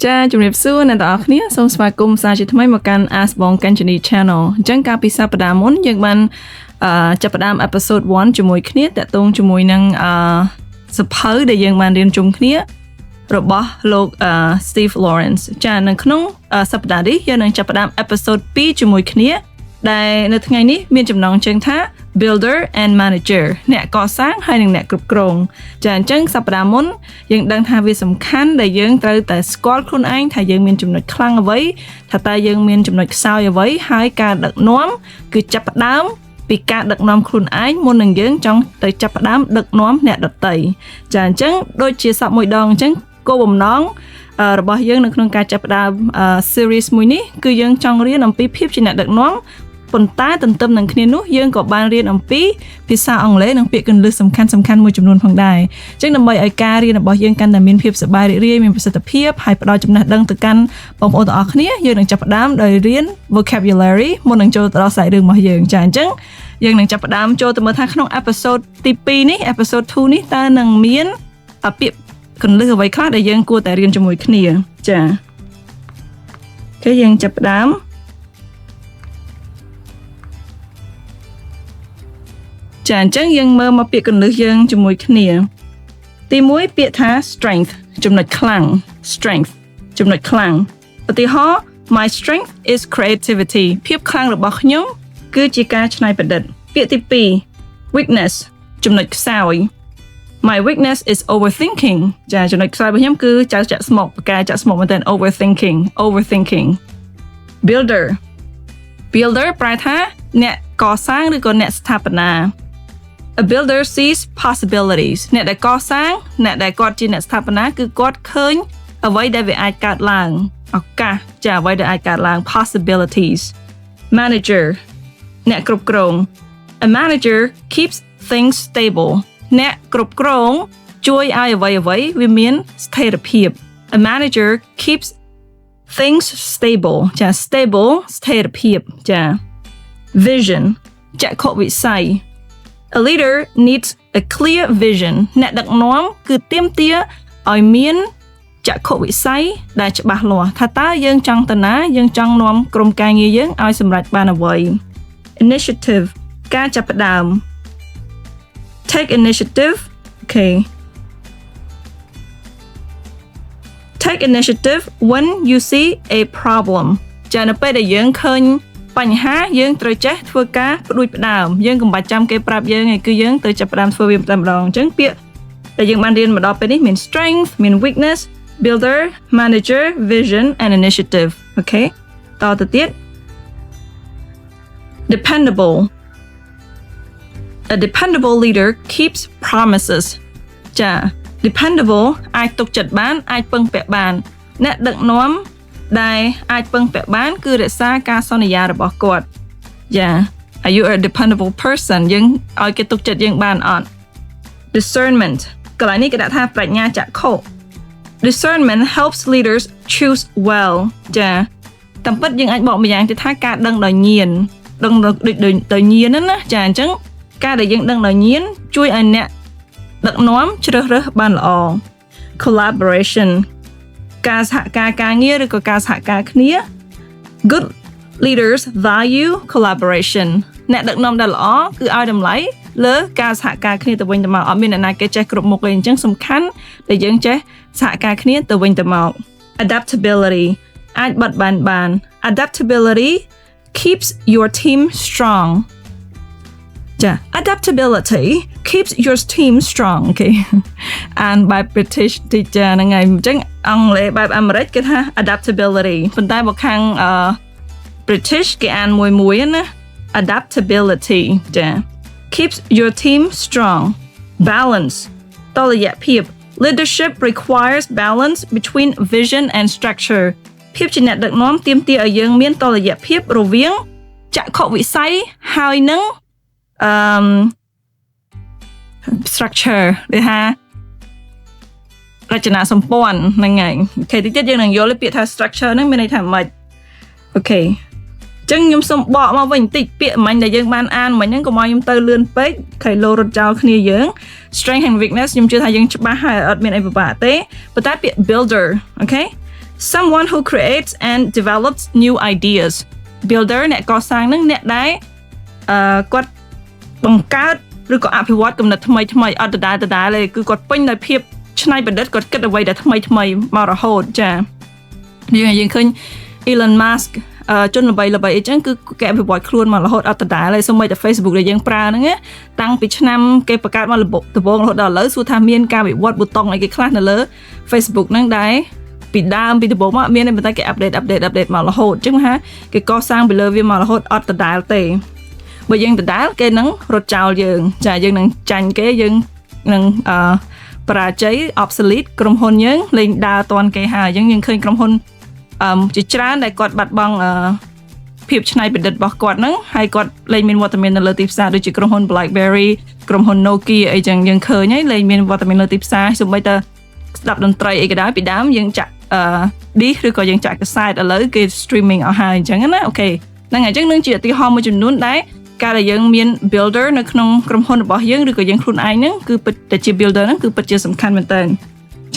ចាជំរាបសួរអ្នកទាំងអស់គ្នាសូមស្វាគមន៍សាជាថ្មីមកកាន់ Ask បង Kanchani Channel អញ្ចឹងកាលពីសប្តាហ៍មុនយើងបានចាប់ផ្ដើម episode 1ជាមួយគ្នាតាក់ទងជាមួយនឹងសភៅដែលយើងបានរៀនជុំគ្នារបស់លោក Steve Lawrence ចានៅក្នុងសប្តាហ៍នេះយើងនឹងចាប់ផ្ដើម episode 2ជាមួយគ្នាដែលនៅថ្ងៃនេះមានចំណងជើងថា Builder and Manager អ្នកកសាងហើយនិងអ្នកគ្រប់គ្រងចាអញ្ចឹងសប្តាហ៍មុនយើងដឹងថាវាសំខាន់ដែលយើងត្រូវតែស្គាល់ខ្លួនឯងថាយើងមានចំណុចខ្លាំងអ្វីថាតើយើងមានចំណុចខ្សោយអ្វីហើយការដឹកនាំគឺចាប់ផ្ដើមពីការដឹកនាំខ្លួនឯងមុននឹងយើងចង់ទៅចាប់ផ្ដើមដឹកនាំអ្នកដទៃចាអញ្ចឹងដូចជាសពមួយដងអញ្ចឹងគោលបំណងរបស់យើងនៅក្នុងការចាប់ផ្ដើម series មួយនេះគឺយើងចង់រៀនអំពីភាពជាអ្នកដឹកនាំប៉ុន្តែទន្ទឹមនឹងគ្នានោះយើងក៏បានរៀនអំពីភាសាអង់គ្លេសនិងពាក្យគន្លឹះសំខាន់មួយចំនួនផងដែរអញ្ចឹងដើម្បីឲ្យការរៀនរបស់យើងកាន់តែមានភាពសប្បាយរីករាយមានប្រសិទ្ធភាពហើយផ្ដល់ចំណេះដឹងទៅកាន់បងប្អូនទាំងអស់គ្នាយើងនឹងចាប់ផ្ដើមដោយរៀន vocabulary មុននឹងចូលទៅដល់សាច់រឿងរបស់យើងចាអញ្ចឹងយើងនឹងចាប់ផ្ដើមចូលទៅមើលថាក្នុង episode ទី2នេះ episode 2នេះតើនឹងមានពាក្យគន្លឹះអ្វីខ្លះដែលយើងគួរតែរៀនជាមួយគ្នាចាអូខេយើងចាប់ផ្ដើមចាអញ្ចឹងយើងមើលមកពាក្យគន្លឹះយើងជាមួយគ្នាទី1ពាក្យថា strength ចំណុចខ្លាំង strength ចំណុចខ្លាំងឧទាហរណ៍ my strength is creativity ភាពខ្លាំងរបស់ខ្ញុំគឺជាការច្នៃប្រឌិតពាក្យទី2 weakness ចំណុចខ្សោយ my weakness is overthinking ចាចំណុចខ្សោយរបស់ខ្ញុំគឺចាក់ស្មុគការចាក់ស្មុគមែនទែន overthinking builder ប្រែថាអ្នកកសាងឬក៏អ្នកស្ថាបនាA builder sees possibilities អ្នកដែលកសាងអ្នកដែលគាត់ជាអ្នកស្ថាបនាគឺគាត់ឃើញអ្វីដែលវាអាចកើតឡើងឱកាសចាអ្វីដែលអាចកើតឡើង possibilities Manager អ្នកគ្រប់គ្រង A manager keeps things stable អ្នកគ្រប់គ្រងជួយឲ្យអ្វីវាមានស្ថិរភាព A manager keeps things stable ចា stable ស្ថិរភាពចា Vision ចក្ខុវិស័យA leader needs a clear vision អ្នកដឹកនាំគឺទាមទារឲ្យមានចក្ខុវិស័យដែលច្បាស់លាស់ថាតើយើងចង់ទៅណាយើងចង់នាំក្រុមការងារយើងឲ្យសម្រេចបានអ្វី Initiative ការចាប់ផ្ដើម Take initiative okay Take initiative when you see a problem ចានៅពេលដែលយើងឃើញបញ្ហាយើងត្រូវចេះធ្វើការផ្ដួចផ្ដើមយើងកុំបាច់ចាំគេប្រាប់យើងឯងគឺយើងត្រូវចាប់ផ្ដើមធ្វើវាតែម្ដងអញ្ចឹងពាក្យដែលយើងបានរៀនមកដល់ពេលនេះមាន strength មាន weakness builder manager vision and initiative អូខេតទៅទៀត dependable A dependable leader keeps promises ចា dependable អាចទុកចិត្តបានអាចពឹងពាក់បានអ្នកដឹកនាំដែលអាចពឹងពាក់បានគឺរក្សាការសន្យារបស់គាត់យ៉ា Are you a dependable person យើងឲ្យគេទុកចិត្តយើងបានអត់ Discernment កន្លែងនេះគេដាក់ថាប្រាជ្ញាចក្ខុ Discernment helps leaders choose well ចាតាមពិតយើងអាចបកម្យ៉ាងទៅថាការដឹងដោយញៀនដឹងដោយញៀនណាចាអញ្ចឹងការដែលយើងដឹងដោយញៀនជួយឲ្យអ្នកដឹកនាំជ្រើសរើសបានល្អ Collaboration ការសហការងារឬក៏ការសហការគ្នា Good leaders value collaboration អ្នកដឹកនាំដែលល្អគឺឲ្យតម្លៃលើការសហការគ្នាទៅវិញទៅមកអត់មានអ្នកណាគេចេះគ្រប់មុខទេអញ្ចឹងសំខាន់ដែលយើងចេះសហការគ្នាទៅវិញទៅមក Adaptability អាចបត់បែនបាន Adaptability keeps your team strong ចា Adaptability keeps your team strong okay and by British teacher ហ្នឹងហើយអញ្ចឹងអង់គ្លេសបែបអាមេរិកគេថា adaptability ប៉ុន្តែបើខាងBritish គេអានមួយណា adaptability ចា keeps your team strong balance តុល្យភាព leadership requires balance between vision and structure ភាពជាអ្នកដឹកនាំទាមទារឲ្យយើងមានតុល្យភាពរវាងចក្ខុវិស័យហើយនឹងstructure ដែលថារចនាសម្ព័ន្ធហ្នឹងហើយអូខេតិចទៀតយើងនឹងយល់ពាក្យថា structure ហ្នឹងមានន័យថាម៉េចអូខេអញ្ចឹងខ្ញុំសូមបកមកវិញបន្តិចពាក្យមិញដែលយើងបានអានមិញហ្នឹងកុំឲ្យខ្ញុំទៅលឿនពេកខៃលោរត់ចោលគ្នាយើង strength and weakness ខ្ញុំជឿថាយើងច្បាស់ហើយអត់មានអីពិបាកទេប៉ុន្តែពាក្យ builder អូខេ someone who creates and develops new ideas builder អ្នកកសាងនឹងអ្នកដែលគាត់បង្កើតឬក៏អភិវឌ្ឍគំនិតថ្មីៗអត់ដដែលទេគឺគាត់ពេញដោយភាពច្នៃប្រឌិតគាត់គិតអ្វីដែលថ្មីមករហូតចាយើងឃើញ Elon Musk ជនល្បីអីចឹងគឺគេអភិវឌ្ឍខ្លួនមករហូតអត់ដដែលហើយសូម្បីតែ Facebook ដែលយើងប្រើហ្នឹងតាំងពីឆ្នាំគេបង្កើតមករបបដំបូងរហូតដល់ឥឡូវសួរថាមានការវិវត្តប៊ូតុងអីគេខ្លះនៅលើ Facebook ហ្នឹងដែរពីដើមពីដំបូងមកមានតែប៉ុន្តែគេ update មករហូតអញ្ចឹងថាគេកសាងពីលើវាមករហូតអត់ដដែលទេបើយើងដដែលគេនឹងរត់ចោលយើងចាយើងនឹងចាញ់គេយើងនឹងបរាជ័យ obsolete ក្រុមហ៊ុនយើងលេងដើរតាន់គេហើយអញ្ចឹងយើងឃើញក្រុមហ៊ុនជាច្រើនដែលគាត់បាត់បង់ភាពច្នៃប្រឌិតរបស់គាត់ហ្នឹងហើយគាត់លេងមានវត្តមាននៅលើទីផ្សារដូចជាក្រុមហ៊ុន BlackBerry ក្រុមហ៊ុន Nokia អីចឹងយើងឃើញហើយលេងមានវត្តមានលើទីផ្សារសូម្បីតែស្ដាប់តន្ត្រីអីក៏ដោយពីដើមយើងចាក់disk ឬក៏យើងចាក់កាសែតឥឡូវគេ streaming អស់ហើយអញ្ចឹងណាអូខេហ្នឹងហើយអញ្ចឹងនឹងជាឧទាហរណ៍មួយចំនួនដែរការដែលយើងមាន builder នៅក្នុងក្រុមហ៊ុនរបស់យើងឬក៏យើងខ្លួនឯងហ្នឹងគឺពិតតែជា builder ហ្នឹងគឺពិតជាសំខាន់មែនតើ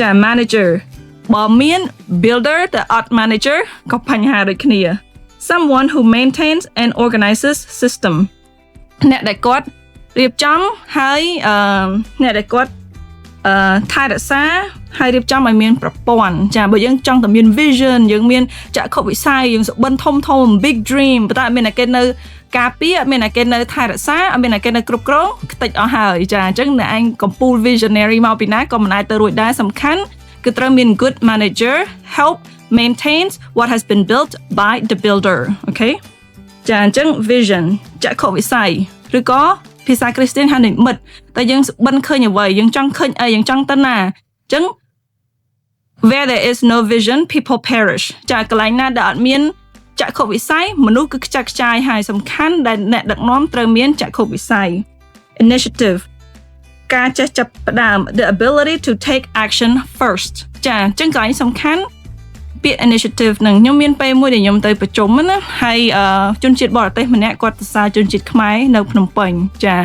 ចា manager បើមាន builder តែអត់ manager ក៏បញ្ហាដូចគ្នា someone who maintains and organizes system អ្នកដែលគាត់រៀបចំហើយអ្នកដែលគាត់ថែរក្សាហើយរៀបចំឲ្យមានប្រព័ន្ធចាបើយើងចង់តែមាន vision យើងមានចក្ខុវិស័យយើងសុបិនធំ big dream ប៉ុន្តែអត់មានតែគេនៅការពារអត់មានតែគេនៅថែរក្សាអត់មានតែគេនៅគ្រប់គ្រងខ្ទេចអស់ហើយចាអញ្ចឹងអ្នកឯងកំពូល visionary មកពីណាក៏មិនអាចទៅរួចដែរសំខាន់គឺត្រូវមាន good manager help maintains what has been built by the builder អូខេចាអញ្ចឹង vision ចក្ខុវិស័យឬក៏ភាសាគ្រីស្ទានហៅនិមិត្តតែយើងសុបិនឃើញអ្វីយើងចង់ឃើញអីយើងចង់ទៅណាអញ្ចឹង where there is no vision people perish ចាកន្លែងណាដែលអត់មានចក្ខុវិស័យមនុស្សគឺខ្ចាត់ខ្ចាយហើយសំខាន់ដែលអ្នកដឹកនាំត្រូវមានចក្ខុវិស័យ initiative ការចេះចាប់ផ្ដើម the ability to take action first ចាអញ្ចឹងកន្លែងសំខាន់ពាក្យ initiative នឹងខ្ញុំមានពេលមួយដែលខ្ញុំទៅប្រជុំណាហើយជនជាតិបរទេសម្នាក់គាត់សរសើរជនជាតិខ្មែរនៅភ្នំពេញចា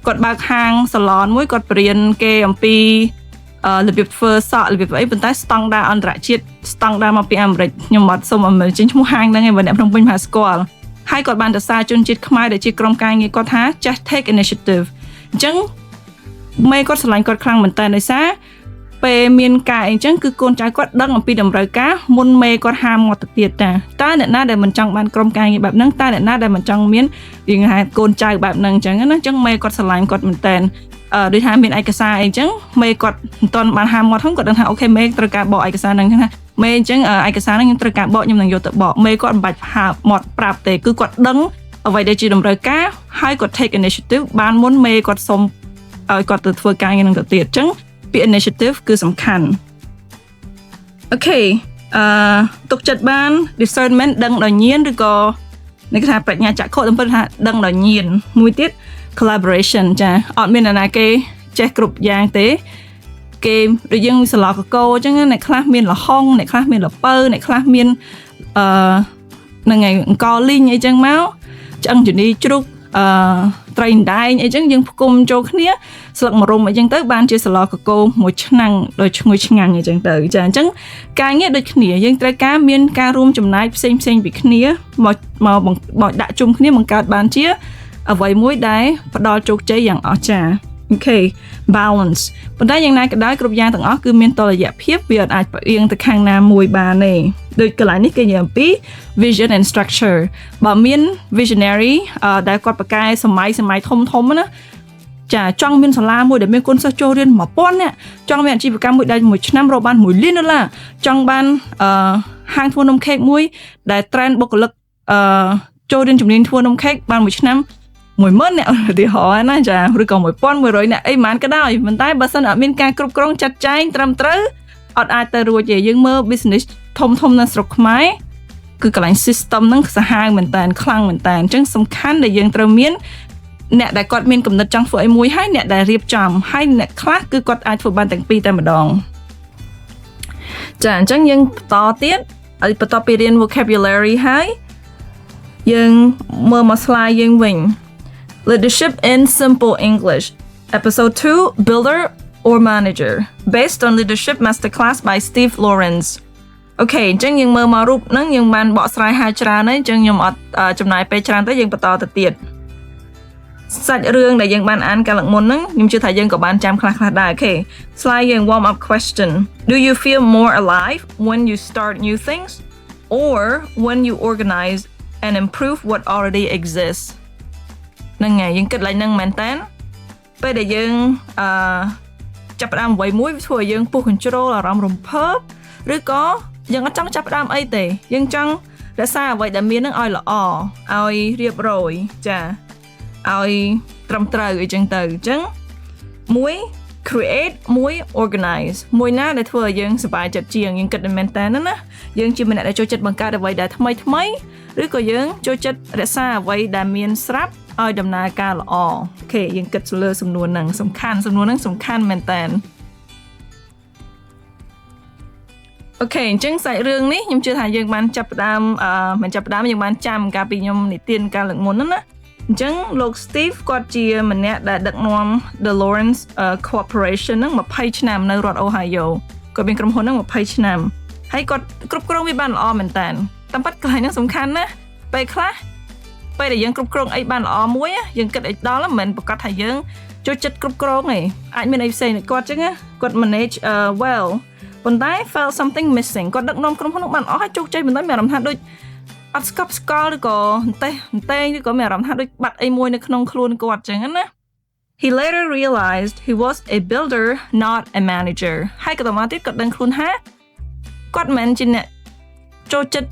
គាត់បើកហាងសាឡនមួយគាត់បរៀនគេអំពីរបៀបធ្វើសក់របៀបអីប៉ុន្តែស្តង់ដារអន្តរជាតិស្តង់ដារមកពីអាមេរិកខ្ញុំអត់សុំឲ្យចេញឈ្មោះហាងហ្នឹងឯងបើអ្នកភ្នំពេញមហាស្គាល់ហើយគាត់បានសរសើរជនជាតិខ្មែរដែលជាក្រុមការងារគាត់ថាចេះ take initiative អញ្ចឹងមេគាត់ឆ្លាញ់គាត់ខ្លាំងមែនតើដោយសារពេលមានការអីចឹងគឺកូនចៅគាត់ដឹងអំពីតម្រូវការមុនមេគាត់ហាមមកទៅទៀតតើអ្នកណាដែលមិនចង់បានក្រុមការងារបែបហ្នឹងតើអ្នកណាដែលមិនចង់មានរៀងហៅកូនចៅបែបហ្នឹងអញ្ចឹងណាអញ្ចឹងមេគាត់ឆ្លាញ់គាត់មែនតើដូចថាមានឯកសារអីចឹងមេគាត់មិនទាន់បានហាមមកហ្នឹងគាត់ដឹងថាអូខេមេត្រូវការបកឯកសារហ្នឹងថាមេអញ្ចឹងឯកសារហ្នឹងខ្ញុំត្រូវការបកខ្ញុំនឹងយកទៅបកមេគាត់មិនបាច់ហាមកប្រាប់ទេគឺគាត់ដឹងអ្វីដែលជាតម្រូវការហើយគាត់ take initiative បានមុនមេគាត់សុំឲ្យគាត់ទៅធ្វើការងារហ្នឹងទៅទៀតអញ្ចឹងពាក្យ initiative គឺសំខាន់អូខេទុកចិត្តបាន discernment ដឹងដោយញៀនឬក៏នេះគេថាប្រាជ្ញាចក្ខុតាមពិតថាដឹងដោយញៀនមួយទៀត collaboration ចាអត់មានអ្នកណាគេចេះគ្រប់យ៉ាងទេគេដូចយើងសាឡកកោអញ្ចឹងអ្នកខ្លះមានលហុងអ្នកខ្លះមានលពៅអ្នកខ្លះមានហ្នឹងហើយអង្គលីងអីចឹងមកឆ្អឹងជំនីជ្រូកត្រីដែងអីចឹងយើងផ្គុំចូលគ្នាស្លឹកម្រុំអីចឹងទៅបានជាសាឡកកោមួយឆ្នាំងដោយឈ្ងុយឆ្ងាញ់អីចឹងទៅចាអញ្ចឹងការងារដូចគ្នាយើងត្រូវការមានការរួមចំណែកផ្សេងពីគ្នាមកដាក់ជុំគ្នាបង្កើតបានជាអ្វីមួយដែលផ្ដល់ជោគជ័យយ៉ាងអស្ចារ្យអូខេ balance ប៉ុន្តែយ៉ាងណាក៏ដោយគ្រប់យ៉ាងទាំងអស់គឺមានតុល្យភាពវាអាចផ្អៀងទៅខាងណាមួយបានទេដូចកន្លែងនេះគេនិយាយអំពី vision and structure បើមាន visionary ដែលគាត់ប្រកែសម័យធំណាចាចង់មានសាលាមួយដែលមានគុណសិស្សចូលរៀន 1000 នាក់ចង់មានអាជីវកម្មមួយដែលមួយឆ្នាំរកបាន$1 លានចង់បានហាងធ្វើនំខេកមួយដែល trend បុគ្គលិកចូលរៀនជំនាញធ្វើនំខេកបានមួយឆ្នាំ10000 អ្នកឧទាហរណ៍ណាចាឬក៏1100អ្នកអីមិនក៏ដោយប៉ុន្តែបើសិនអត់មានការគ្រប់គ្រងចាត់ចែងត្រឹមត្រូវអត់អាចទៅរួចទេយើងមើល business ធំនៅស្រុកខ្មែរគឺកន្លែង system ហ្នឹងសាហាវមែនតើខ្លាំងមែនតើអញ្ចឹងសំខាន់ដែលយើងត្រូវមានអ្នកដែលគាត់មានគំនិតចង់ធ្វើអីមួយហើយអ្នកដែលរៀបចំហើយអ្នកខ្លះគឺគាត់អាចធ្វើបានទាំងពីរតែម្ដងចាអញ្ចឹងយើងបន្តទៀតហើយបន្ទាប់ពីរៀន vocabulary ហើយយើងមើលមក slide យើងវិញLeadership in Simple English Episode 2 Builder or Manager Based on Leadership Masterclass by Steve Lawrence អូខេអញ្ចឹងយើងមើលមករូបហ្នឹងយើងបានបកស្រាយហើយច្រើនហើយអញ្ចឹងខ្ញុំអត់ចំណាយពេលច្រើនទេយើងបន្តទៅទៀតសាច់រឿងដែលយើងបានអានកាលមុនហ្នឹងខ្ញុំជឿថាយើងក៏បានចាំខ្លះៗដែរអូខេ slide យើង warm up question do you feel more alive when you start new things or when you organize and improve what already exists ហ្នឹងហើយយើងគិតឡើងហ្នឹងមែនតើពេលដែលយើងចាប់ផ្ដើមអ្វីមួយធ្វើឲ្យយើងពុះ control អារម្មណ៍រំភើបឬក៏យើងអត់ចង់ចាប់ផ្ដើមអីទេយើងចង់រក្សាអ្វីដែលមាននឹងឲ្យល្អឲ្យរៀបរយចាឲ្យត្រឹមត្រូវអីចឹងទៅអញ្ចឹងមួយ create មួយ organize មួយណាដែលធ្វើឲ្យយើងសប្បាយចិត្តជាងយើងគិតមែនតើណាយើងជាម្នាក់ដែលចូលចិត្តបង្កើតអ្វីដែលថ្មីឬក៏យើងចូលចិត្តរក្សាអ្វីដែលមានស្រាប់ឲ្យដំណើរការល្អអូខេយើងគិតលើសំណួរហ្នឹងសំខាន់មែនតើអូខេអញ្ចឹងសាច់រឿងនេះខ្ញុំជឿថាយើងបានចាប់ផ្ដើមមិនចាប់ផ្ដើមយើងបានចាំកាលពីខ្ញុំនិទានកាលលើកមុនហ្នឹងណាអញ្ចឹងលោក Steve គាត់ជាម្នាក់ដែលដឹកនាំ The Lawrence Corporation ហ្នឹង20ឆ្នាំនៅរដ្ឋ Ohio គាត់មានក្រុមហ៊ុនហ្នឹង20ឆ្នាំហើយគាត់គ្រប់គ្រងវាបានល្អមែនតើតាមពិតកន្លែងហ្នឹងសំខាន់ណាពេលខ្លះពេលដែលយើងគ្រប់គ្រងអីបានល្អមួយយើងគិតឲ្យដល់មិនមែនប្រកាសថាយើងចូលចិត្តគ្រប់គ្រងទេអាចមានអីផ្សេងគាត់អញ្ចឹងគាត់ manage well ប៉ុន្តែ felt something missing គាត់ដឹកនាំក្រុមហ៊ុននោះបានអស់ហើយជោគជ័យមិនដឹងមានអារម្មណ៍ថាដូចអត់ស្កប់ស្កល់ឬក៏តែងឬក៏មានអារម្មណ៍ថាដូចបាត់អីមួយនៅក្នុងខ្លួនគាត់អញ្ចឹងណា He later realized he was a builder not a manager ហើយក៏មកទៀតគាត់ដឹងខ្លួនថាគាត់មិនមែនជាអ្នកចូលចិត្ត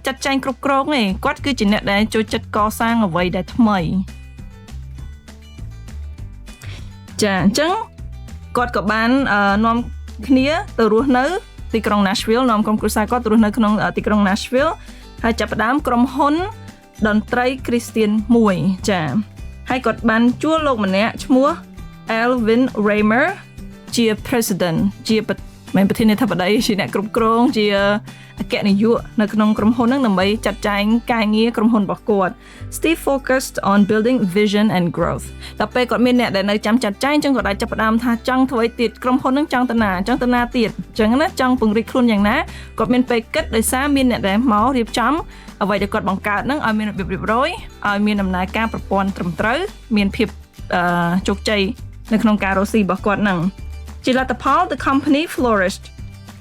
ចាត់ចែងគ្រប់គ្រងទេគាត់គឺជាអ្នកដែលចូលចិត្តកសាងអ្វីដែលថ្មីចាអញ្ចឹងគាត់ក៏បាននាំគ្នាទៅរស់នៅទីក្រុង Nashville នាំក្រុមគ្រួសារគាត់ទៅរស់នៅក្នុងទីក្រុង Nashville ហើយចាប់ផ្ដើមក្រុមហ៊ុនតន្ត្រីគ្រីស្ទៀនមួយចាហើយគាត់បានជួលលោកម្នាក់ឈ្មោះ Alvin Raymer ជា president ជាមិនប្រធានាធិបតីជាអ្នកគ្រប់គ្រងជាអគ្គនាយកនៅក្នុងក្រុមហ៊ុនហ្នឹងដើម្បីចាត់ចែងការងារក្រុមហ៊ុនរបស់គាត់ Steve focused on building vision and growth ដល់ពេលគាត់មានអ្នកដែលនៅចាំចាត់ចែងអញ្ចឹងគាត់អាចចាប់ផ្ដើមថាចង់ធ្វើអីទៀតក្រុមហ៊ុនហ្នឹងចង់ទៅណាទៀតអញ្ចឹងណាចង់ពង្រីកខ្លួនយ៉ាងណាគាត់មានពេលគិតដោយសារមានអ្នកដែលមករៀបចំអ្វីដែលគាត់បង្កើតហ្នឹងឲ្យមានរបៀបរៀបរយឲ្យមានដំណើរការប្រព័ន្ធត្រឹមត្រូវមានភាពជោគជ័យនៅក្នុងការរកស៊ីរបស់គាត់ហ្នឹងជាលទ្ធផល the company flourished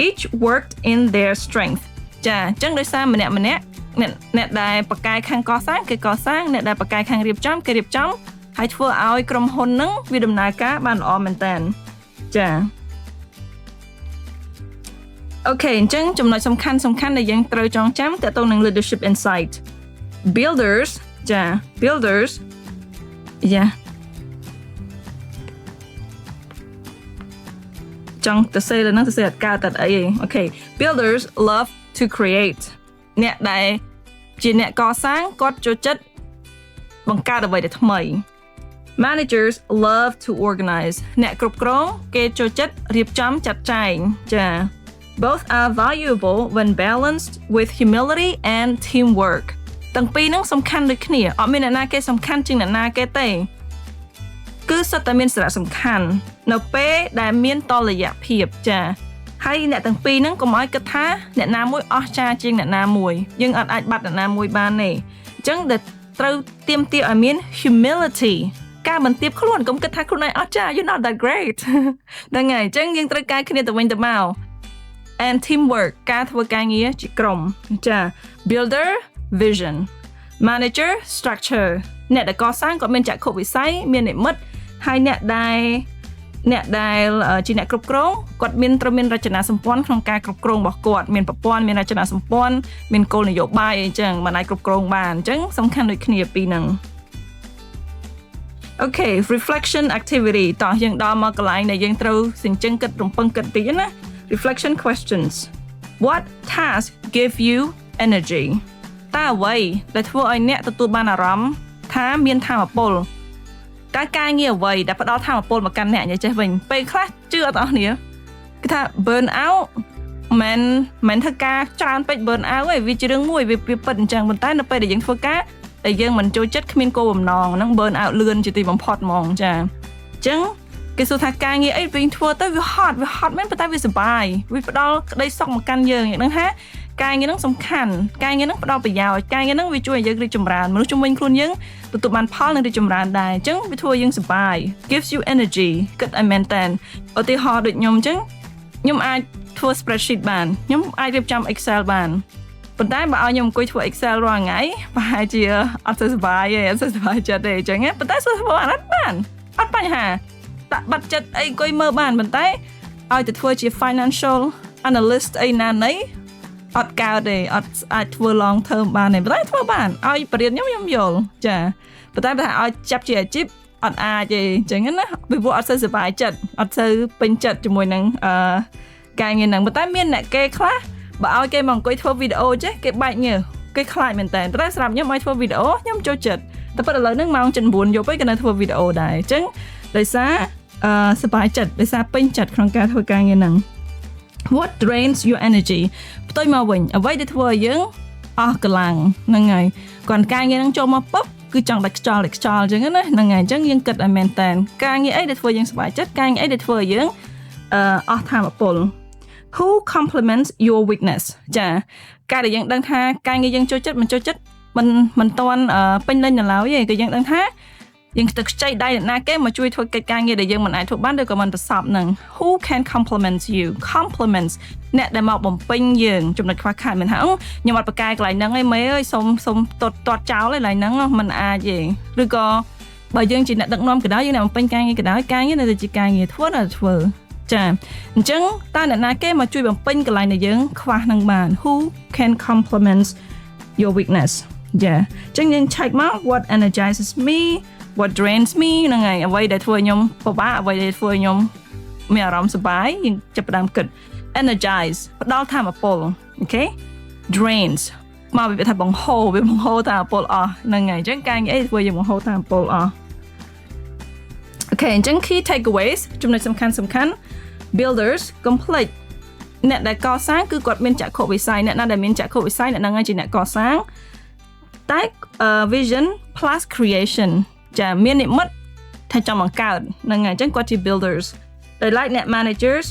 each worked in their strength ចាអញ្ចឹងដោយសារម្នាក់អ្នកដែលបកកាយខាងកសាងគេកសាងអ្នកដែលបកកាយខាងរៀបចំគេរៀបចំហើយធ្វើឲ្យក្រុមហ៊ុនហ្នឹងវាដំណើរការបានល្អមែនតើចាអូខេអញ្ចឹងចំណុចសំខាន់ដែលយើងត្រូវចងចាំទាក់ទងនឹង leadership insight builders ចង់ទៅសេលើហ្នឹងទៅសេអត់កើតអីអូខេ builders love to create អ្នកដែលជាអ្នកកសាងគាត់ចូលចិត្តបង្កើតអ្វីដែលថ្មី managers love to organize អ្នកគ្រប់គ្រងគេចូលចិត្តរៀបចំចាត់ចែងចា both are valuable when balanced with humility and teamwork ទាំងពីរហ្នឹងសំខាន់ដូចគ្នាអត់មានអ្នកណាគេសំខាន់ជាងអ្នកណាគេទេគឺសុទ្ធតែមានសារៈសំខាន់នៅពេលដែលមានតុល្យភាពចាហើយអ្នកទាំងពីរហ្នឹងកុំឲ្យគិតថាអ្នកណាមួយអស្ចារ្យជាងអ្នកណាមួយយើងអត់អាចបាត់អ្នកណាមួយបានទេអញ្ចឹងដែលត្រូវទាមទារឲ្យមាន humility ការបន្ទាបខ្លួនកុំគិតថាខ្លួនឯងអស្ចារ្យ you're not that great ហ្នឹងហើយអញ្ចឹងយើងត្រូវការគ្នាទៅវិញទៅមក and teamwork ការធ្វើការងារជាក្រុមចា builder vision manager structure អ្នកដែលកសាងគាត់មានចក្ខុវិស័យមាននិមិត្តហើយអ្នកដែលជាអ្នកគ្រប់គ្រងគាត់ត្រូវមានរចនាសម្ព័ន្ធក្នុងការគ្រប់គ្រងរបស់គាត់មានប្រព័ន្ធមានរចនាសម្ព័ន្ធមានគោលនយោបាយអីចឹងមិនអាចគ្រប់គ្រងបានអញ្ចឹងសំខាន់ដូចគ្នាពីរហ្នឹងអូខេ reflection activity តោះយើងដល់មកកន្លែងដែលយើងត្រូវសិញ្ជឹងគិតរំពឹងគិតតិចណា reflection questions what task give you energy តើអ្វីដែលធ្វើឲ្យអ្នកទទួលបានអារម្មណ៍ថាមានថាមពលតើការងារអ្វីដែលផ្ដល់ថាមពលមកកាន់អ្នកនិយាយចេះវិញពេលខ្លះជឿអត់អស់គ្នាគេថា burn out មិនថាការច្រើនពេក burn out ឯងវាជារឿងមួយវាពិតអញ្ចឹងប៉ុន្តែនៅពេលដែលយើងធ្វើការដែលយើងមិនចូលចិត្តគ្មានគោលបំណងហ្នឹង burn out លឿនជាទីបំផុតហ្មងចាអញ្ចឹង គេសួរថាការងារអីវិញធ្វើទៅវាហត់មែនប៉ុន្តែវាសប្បាយវាផ្ដល់ក្តីសុខមកកាន់យើងយ៉ាងហ្នឹងថាការងារហ្នឹងសំខាន់ការងារហ្នឹងផ្ដល់ប្រយោជន៍ការងារហ្នឹងវាជួយឲ្យយើងរីកចម្រើនមនុស្សជំនាញខ្លួនយើងទទួលបានផលនិងរីកចម្រើនដែរអញ្ចឹងវាធ្វើឲ្យយើងសប្បាយ gives you energy គិតឲ្យមែនតើឧទាហរណ៍ដូចខ្ញុំអញ្ចឹងខ្ញុំអាចធ្វើ spreadsheet បានខ្ញុំអាចរៀបចំ Excel បានប៉ុន្តែបើឲ្យខ្ញុំអង្គុយធ្វើ Excel រាល់ថ្ងៃប្រហែលជាអត់សូវសប្បាយទេអត់សូវសប្បាយចិត្តទេអញ្ចឹងប៉ុន្តែធ្វើអាហ្នឹងបានអត់បញ្ហាដាក់បាត់ចិត្តអីអង្គុយមើលបានប៉ុន្តែឲ្យទៅធ្វើជា financial analyst អីណាណីអត់កើតទេអត់អាចធ្វើ long term បានទេប៉ុន្តែធ្វើបានឲ្យបរិញ្ញាខ្ញុំយល់ចាប៉ុន្តែបើឲ្យចាប់ជាអាជីពអត់អាចទេអញ្ចឹងណាពីព្រោះអត់សូវសប្បាយចិត្តអត់សូវពេញចិត្តជាមួយនឹងការងារហ្នឹងប៉ុន្តែមានអ្នកគេខ្លះបើឲ្យគេមកអង្គុយធ្វើវីដេអូចេះគេបែកញើសគេខ្លាចមែនតើតែសម្រាប់ខ្ញុំឲ្យធ្វើវីដេអូខ្ញុំចូលចិត្តតែប៉ុន្តែឥឡូវហ្នឹងម៉ោង 9 យប់ឯងក៏នៅធ្វើវីដេអូដែរអញ្ចឹងដោយសារសប្បាយចិត្តដោយសារពេញចិត្តក្នុងការធ្វើការងារហ្នឹង What drains your energy ផ្ទុយមកវិញអ្វីដែលធ្វើឲ្យយើងអស់កម្លាំងហ្នឹងហើយគាត់ការងារហ្នឹងចូលមកពុបគឺចង់ដាច់ខ្យល់អញ្ចឹងណាហ្នឹងហើយអញ្ចឹងយើងគិតឲ្យមែនតើការងារអីដែលធ្វើយើងសប្បាយចិត្តការងារអីដែលធ្វើឲ្យយើងអស់ថាមពល Who complements your weakness ចាការដែលយើងដឹងថាការងារយើងចូលចិត្តមិនចូលចិត្តមិនតាន់ពេញលេញនៅឡើយទេគឺយើងដឹងថាយើងទៅខ្ចីដៃអ្នកណាគេមកជួយធ្វើកិច្ចការងារដែលយើងមិនអាចធ្វើបានឬក៏មិនប្រសពនឹង Who can complement you compliments អ្នកដែលមកបំពេញយើងចំណុចខ្វះខាតមិនថាខ្ញុំអត់ប្រកែកន្លែងហ្នឹងឯងមេអើយសុំទាត់ចោលឯកន្លែងហ្នឹងមិនអាចទេឬក៏បើយើងជាអ្នកដឹកនាំក៏ដោយយើងអ្នកបំពេញការងារក៏ដោយការងារនៅតែជាការងារធ្វើដល់ធ្វើចាអញ្ចឹងតើអ្នកណាគេមកជួយបំពេញកន្លែងដែលយើងខ្វះនឹងបាន Who can complement your weakness ចាអញ្ចឹងយើង check មក what energizes me what drains me ហ្នឹងហើយអ្វីដែលធ្វើខ្ញុំពិបាកអ្វីដែលធ្វើខ្ញុំមានអារម្មណ៍សប្បាយយើងចាប់ផ្ដើមគិត energize ផ្ដល់ថាមពលអូខេ drains មកវាថាបង្ហូរថាមពលអស់ហ្នឹងហើយអញ្ចឹងការងារអីធ្វើយើងបង្ហូរថាមពលអស់អូខេអញ្ចឹង key takeaways ចំណុចសំខាន់ builders complete អ្នកដែលកសាងគឺគាត់មានចក្ខុវិស័យអ្នកណាដែលមានចក្ខុវិស័យអ្នកហ្នឹងហើយជាអ្នកកសាងតែ vision plus creation ចាមាននិមិត្តថាចង់បង្កើតហ្នឹងហើយអញ្ចឹងគាត់ជា builders ដោយឡែកអ្នក managers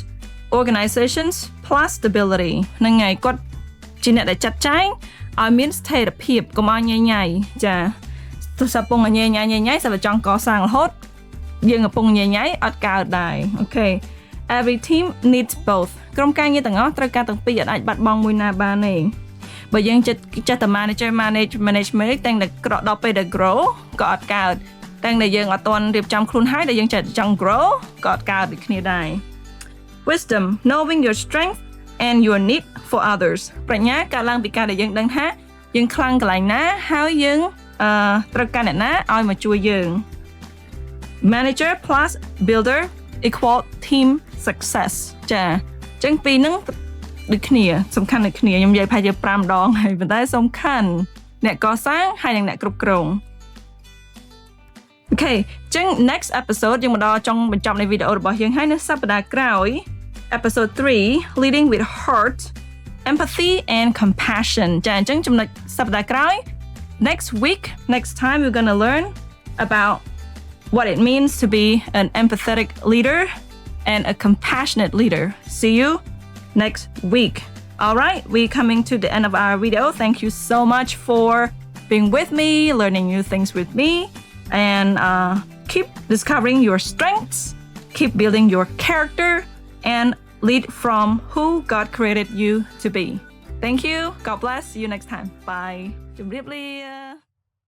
organizations plus stability ហ្នឹងហើយគាត់ជាអ្នកដែលចាត់ចែងឲ្យមានស្ថិរភាពកុំឲ្យញ៉ៃចាទោះសាពងញ៉ៃសិតតែចង់កសាងរហូតយើងកំពុងញ៉ៃអត់កើតដែរអូខេ every team needs both ក្រុមការងារទាំងអស់ត្រូវការទាំងពីរអាចបាត់បង់មួយណាបានទេបើយើងចិត្តតែ manager management តែតែក្រដល់ពេលដែល grow ក៏អត់កើតតែដែលយើងអត់ទាន់រៀបចំខ្លួនហើយដែលយើងចិត្តចង់ grow ក៏អត់កើតដូចគ្នាដែរ wisdom knowing your strength and your need for others ប្រាជ្ញាកើតឡើងពីការដែលយើងដឹងថាយើងខ្លាំងកន្លែងណាហើយយើងត្រូវការអ្នកណាឲ្យមកជួយយើង manager plus builder equal team success ចាអញ្ចឹងពីរហ្នឹងដូចគ្នាសំខាន់ដូចគ្នាខ្ញុំនិយាយប្រហែលជា5ដងហើយប៉ុន្តែសំខាន់អ្នកកសាងហើយនិងអ្នកគ្រប់គ្រងអូខេអញ្ចឹង next episode យើងមកដល់ចុងបញ្ចប់នៃវីដេអូរបស់យើងហើយនៅសប្តាហ៍ក្រោយ episode 3 leading with heart empathy and compassion ចាអញ្ចឹងចំណុចសប្តាហ៍ក្រោយ next time we're going to learn about what it means to be an empathetic leader and a compassionate leader. See you next week. All right, we're coming to the end of our video. Thank you so much for being with me, learning new things with me, and keep discovering your strengths, keep building your character, and lead from who God created you to be. Thank you. God bless. See you next time. Bye. ជម្រាបលា